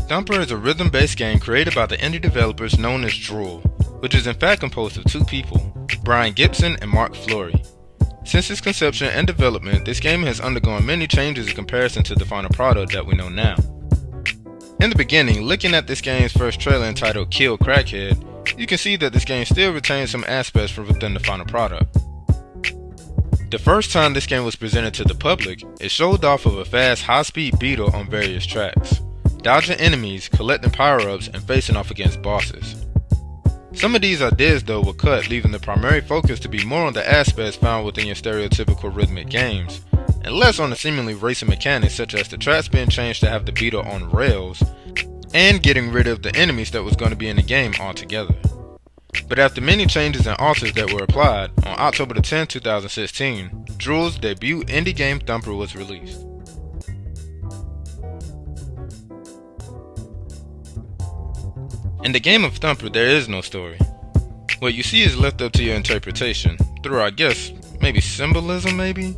Thumper is a rhythm-based game created by the indie developers known as Drool, which is in fact composed of two people, Brian Gibson and Mark Flory. Since its conception and development, this game has undergone many changes in comparison to the final product that we know now. In the beginning, looking at this game's first trailer entitled Kill Crackhead, you can see that this game still retains some aspects from within the final product. The first time this game was presented to the public, it showed off of a fast, high-speed beetle on various tracks, dodging enemies, collecting power-ups, and facing off against bosses. Some of these ideas though were cut, leaving the primary focus to be more on the aspects found within your stereotypical rhythmic games, and less on the seemingly racing mechanics such as the tracks being changed to have the beetle on rails, and getting rid of the enemies that was going to be in the game altogether. But after many changes and alters that were applied, on October 10, 2016, Drool's debut indie game Thumper was released. In the game of Thumper, there is no story. What you see is left up to your interpretation, through I guess, maybe symbolism maybe?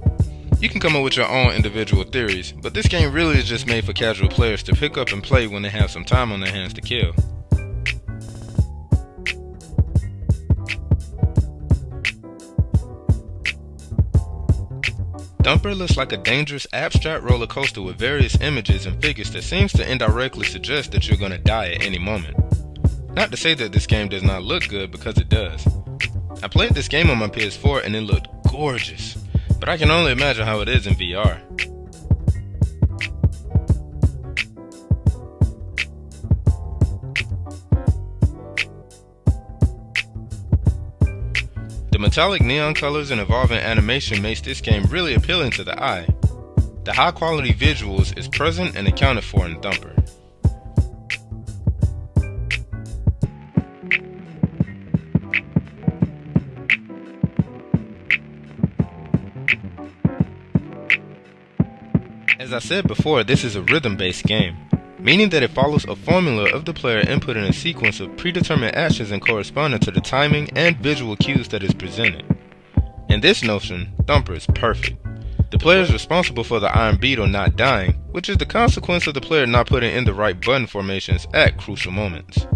You can come up with your own individual theories, but this game really is just made for casual players to pick up and play when they have some time on their hands to kill. Thumper looks like a dangerous abstract roller coaster with various images and figures that seems to indirectly suggest that you're gonna die at any moment. Not to say that this game does not look good, because it does. I played this game on my PS4 and it looked gorgeous, but I can only imagine how it is in VR. The metallic neon colors and evolving animation makes this game really appealing to the eye. The high quality visuals is present and accounted for in Thumper. As I said before, this is a rhythm-based game, meaning that it follows a formula of the player inputting a sequence of predetermined actions and corresponding to the timing and visual cues that is presented. In this notion, Thumper is perfect. The player is responsible for the Iron Beetle not dying, which is the consequence of the player not putting in the right button formations at crucial moments.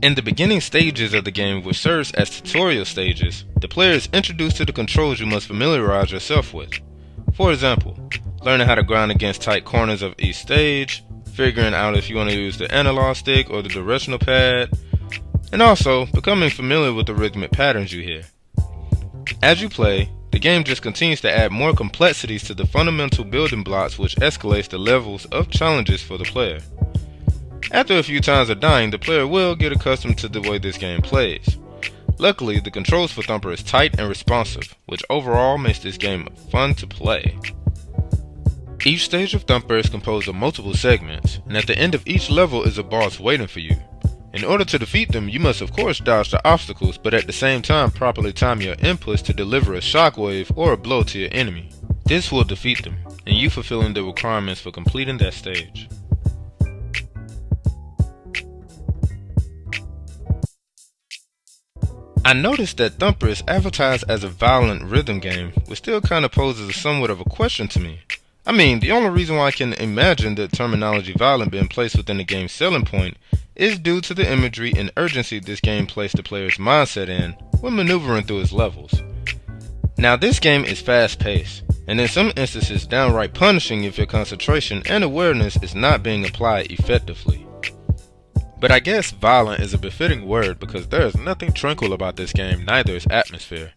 In the beginning stages of the game, which serves as tutorial stages, the player is introduced to the controls you must familiarize yourself with. For example, learning how to grind against tight corners of each stage, figuring out if you want to use the analog stick or the directional pad, and also becoming familiar with the rhythmic patterns you hear. As you play, the game just continues to add more complexities to the fundamental building blocks, which escalates the levels of challenges for the player. After a few times of dying, the player will get accustomed to the way this game plays. Luckily, the controls for Thumper is tight and responsive, which overall makes this game fun to play. Each stage of Thumper is composed of multiple segments, and at the end of each level is a boss waiting for you. In order to defeat them, you must of course dodge the obstacles, but at the same time properly time your inputs to deliver a shockwave or a blow to your enemy. This will defeat them, and you fulfilling the requirements for completing that stage. I noticed that Thumper is advertised as a violent rhythm game, which still kind of poses somewhat of a question to me. I mean, the only reason why I can imagine the terminology violent being placed within the game's selling point is due to the imagery and urgency this game placed the player's mindset in when maneuvering through its levels. Now, this game is fast-paced, and in some instances downright punishing if your concentration and awareness is not being applied effectively. But I guess violent is a befitting word because there is nothing tranquil about this game, neither is atmosphere.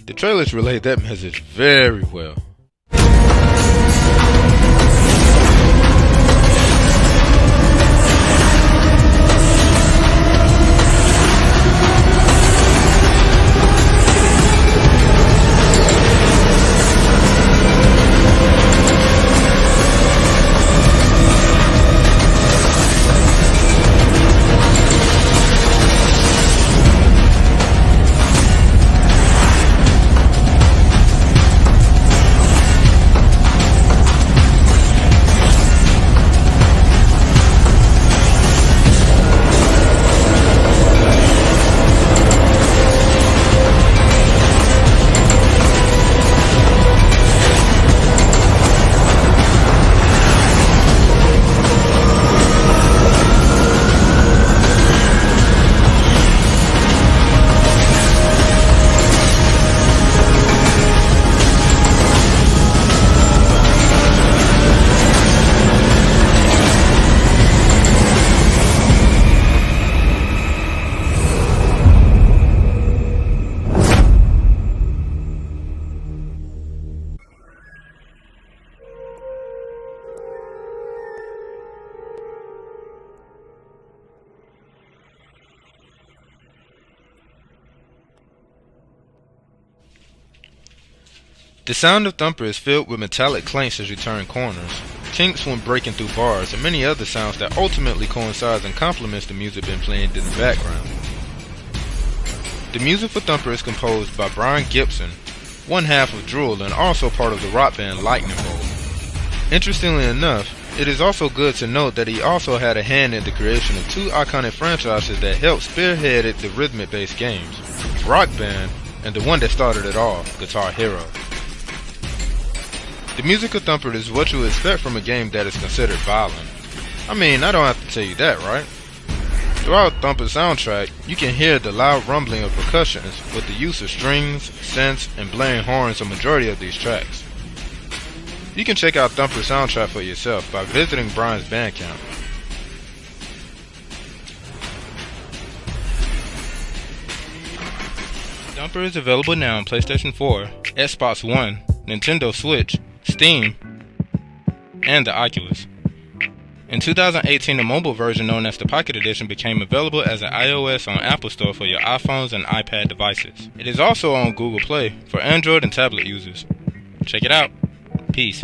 The trailers relay that message very well. The sound of Thumper is filled with metallic clanks as you turn corners, kinks when breaking through bars, and many other sounds that ultimately coincides and complements the music being played in the background. The music for Thumper is composed by Brian Gibson, one half of Drool and also part of the rock band Lightning Bolt. Interestingly enough, it is also good to note that he also had a hand in the creation of two iconic franchises that helped spearheaded the rhythmic-based games, Rock Band and the one that started it all, Guitar Hero. The music of Thumper is what you would expect from a game that is considered violent. I mean, I don't have to tell you that, right? Throughout Thumper's soundtrack, you can hear the loud rumbling of percussions with the use of strings, synths, and blaring horns on majority of these tracks. You can check out Thumper's soundtrack for yourself by visiting Brian's Bandcamp. Thumper is available now on PlayStation 4, Xbox One, Nintendo Switch, Steam, and the Oculus. In 2018, the mobile version known as the Pocket Edition became available as an iOS on Apple Store for your iPhones and iPad devices. It is also on Google Play for Android and tablet users. Check it out. Peace.